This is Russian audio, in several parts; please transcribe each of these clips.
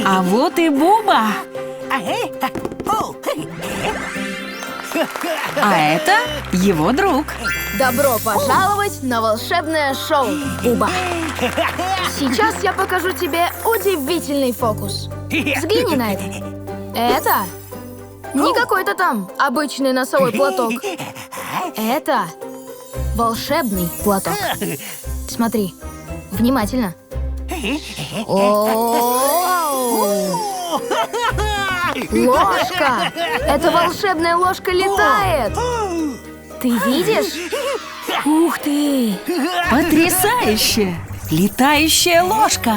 А вот и Буба. А это его друг. Добро пожаловать на волшебное шоу, Буба. Сейчас я покажу тебе удивительный фокус. Взгляни на это. Это не какой-то там обычный носовой платок. Это волшебный платок. Смотри, внимательно. Ложка! Эта волшебная ложка летает! Ты видишь? Ух ты! Потрясающе! Летающая ложка!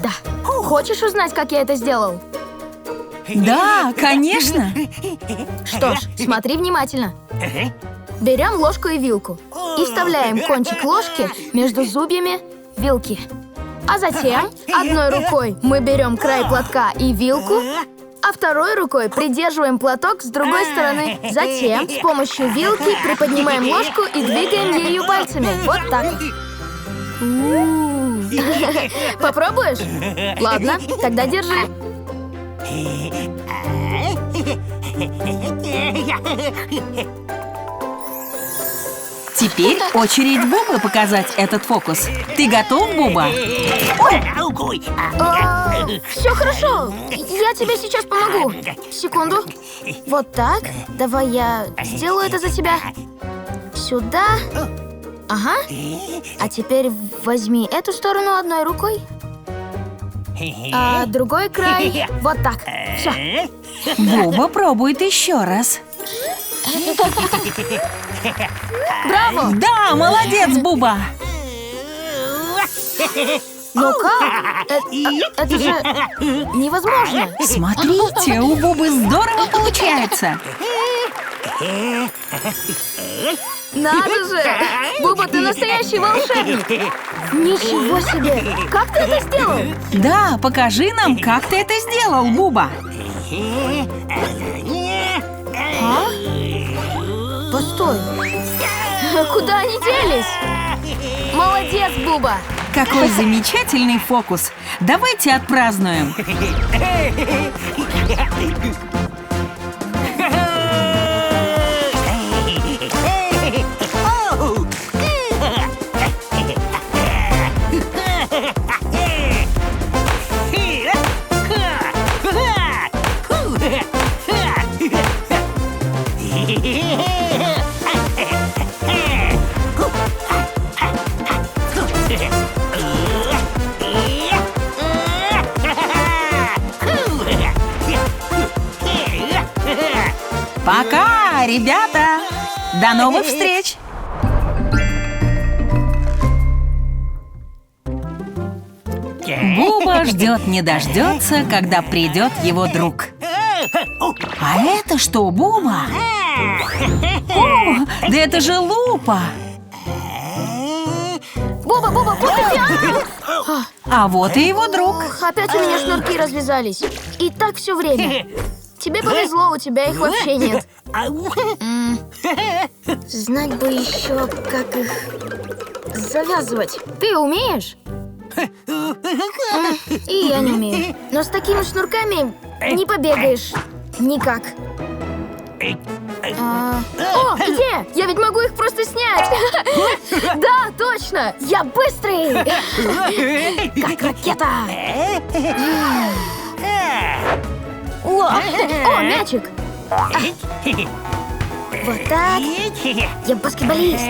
Да. Хочешь узнать, как я это сделал? Да, конечно! Что ж, смотри внимательно. Берем ложку и вилку и вставляем кончик ложки между зубьями вилки. А затем одной рукой мы берем край платка и вилку, а второй рукой придерживаем платок с другой стороны. Затем с помощью вилки приподнимаем ложку и двигаем ею пальцами. Вот так. Попробуешь? Ладно, тогда держи. Теперь очередь Бубы показать этот фокус. Ты готов, Буба? Все хорошо. Я тебе сейчас помогу. Секунду. Вот так. Давай я сделаю это за тебя. Сюда. Ага. А теперь возьми эту сторону одной рукой. А другой край вот так. Все. Буба пробует еще раз. Браво! Да, молодец, Буба! Но как? Это же невозможно. Смотрите, у Бубы здорово получается. Надо же! Буба, ты настоящий волшебник! Ничего себе! Как ты это сделал? Да, покажи нам, как ты это сделал, Буба. А? Постой. Куда они делись? Молодец, Буба! Какой замечательный фокус. Давайте отпразднуем. Пока, ребята! До новых встреч! Буба ждет не дождется, когда придет его друг. А это что, Буба? О, да это же лупа! Буба, Буба, пусти! А вот и его друг. Опять у меня шнурки развязались. И так все время. Тебе повезло, у тебя их вообще нет. Знать бы еще, как их завязывать. Ты умеешь? И я не умею. Но с такими шнурками не побегаешь. Никак. О, идея! Я ведь могу их просто снять! Да, точно! Я быстрый! Как ракета! О, мячик! Вот так. Я баскетболист.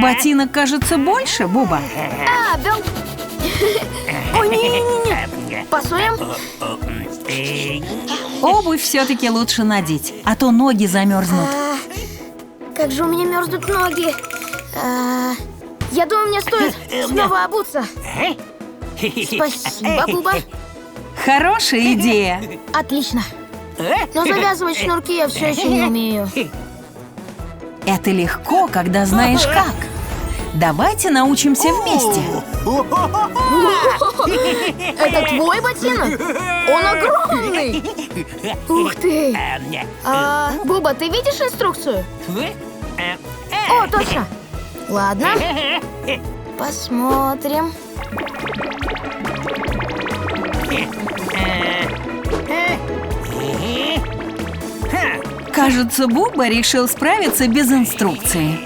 Ботинок кажется больше, Буба. Бел... Ой, не-не-не. Пасуем? Обувь все-таки лучше надеть, а то ноги замерзнут. Как же у меня мерзнут ноги. Я думаю, мне стоит снова обуться. Спасибо, Буба. Хорошая идея. Отлично. Но завязывать шнурки я все еще не умею. Это легко, когда знаешь как. Давайте научимся вместе. Это твой ботинок? Он огромный! Ух ты! Буба, ты видишь инструкцию? О, точно! Ладно. Посмотрим. Кажется, Буба решил справиться без инструкции.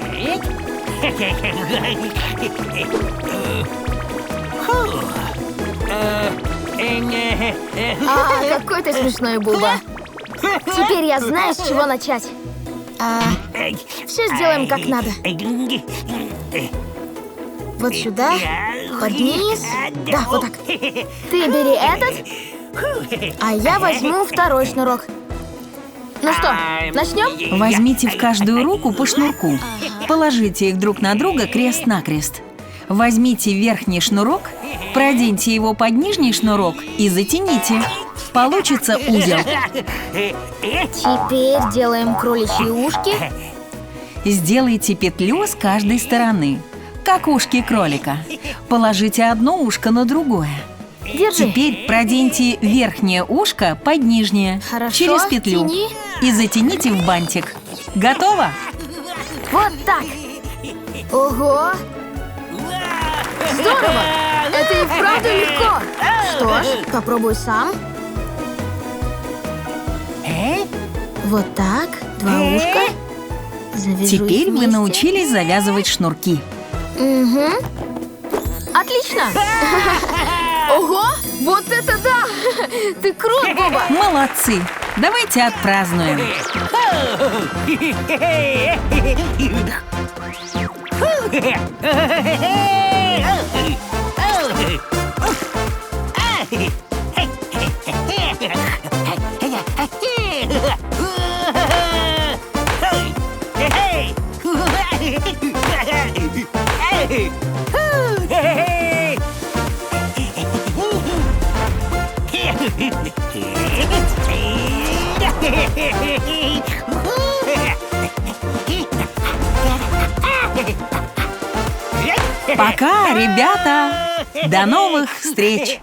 Какой ты смешной, Буба. Теперь я знаю, с чего начать. Все сделаем как надо. Вот сюда, под низ. Да, вот так. Ты бери этот, а я возьму второй шнурок. Ну что, начнем? Возьмите в каждую руку по шнурку. Положите их друг на друга крест-накрест. Возьмите верхний шнурок, проденьте его под нижний шнурок и затяните. Получится узел. Теперь делаем кроличьи ушки. Сделайте петлю с каждой стороны, как ушки кролика. Положите одно ушко на другое. Держи. Теперь проденьте верхнее ушко под нижнее. Хорошо, через петлю тяни. и затяните в бантик. Готово? Вот так. Ого! Здорово! Это и вправду легко. Что ж, попробуй сам. Вот так, два ушка. Завяжу их Теперь вы вместе. научились завязывать шнурки. Угу. Отлично! Ого! Вот это да! Ты крут, Буба! Молодцы! Давайте отпразднуем. Пока, ребята! До новых встреч!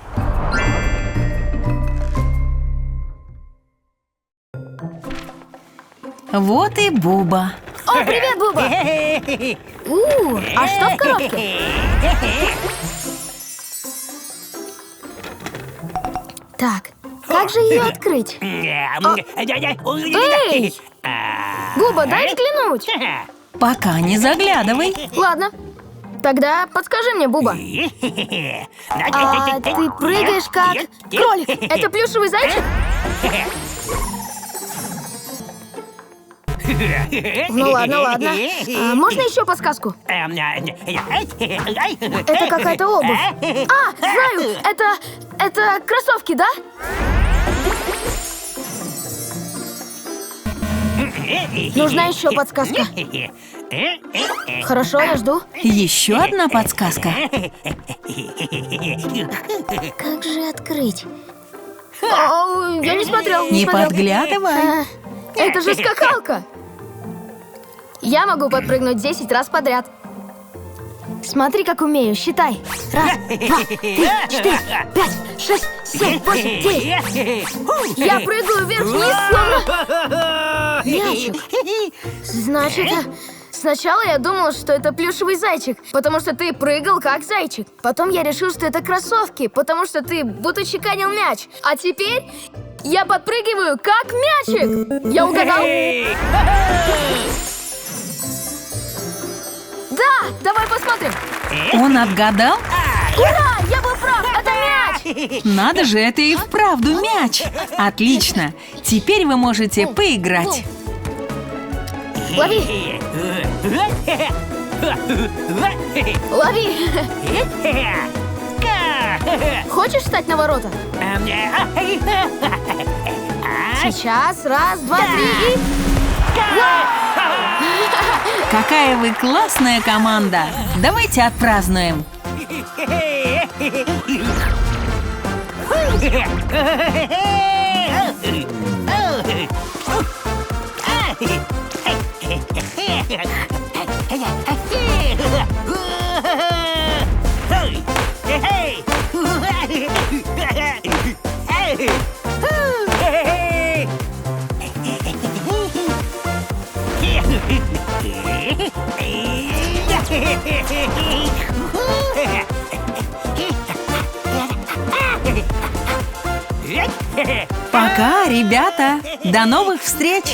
Вот и Буба. О, привет, Буба! А что в коробке? Так, как же ее открыть? Эй! Буба, дай взглянуть! Пока не заглядывай. Ладно. Тогда подскажи мне, Буба. Ты прыгаешь как кролик. Это плюшевый зайчик? Ну ладно, ладно. Можно еще подсказку? Это какая-то обувь. Знаю! Это кроссовки, да? Нужна еще подсказка. Хорошо, я жду. Еще одна подсказка. Как же открыть? Я не смотрел, Не смотрел. подглядывай. Это же скакалка. Я могу подпрыгнуть 10 раз подряд. Смотри, как умею, считай. 1, 2, 3, 4, 5, 6, 7, 8, 9. Я прыгаю вверх-вниз, словно мячик. Значит, сначала я думал, что это плюшевый зайчик, потому что ты прыгал как зайчик. Потом я решил, что это кроссовки, потому что ты будто чеканил мяч. А теперь я подпрыгиваю как мячик. Я угадал? Да, давай посмотрим. Он отгадал? Ура, я был прав, это мяч. Надо же, это и вправду мяч. Отлично. Теперь вы можете поиграть. Лови. Лови. Хочешь встать на ворота? Сейчас, раз, два, три и... Какая вы классная команда! Давайте отпразднуем! Пока, ребята! До новых встреч!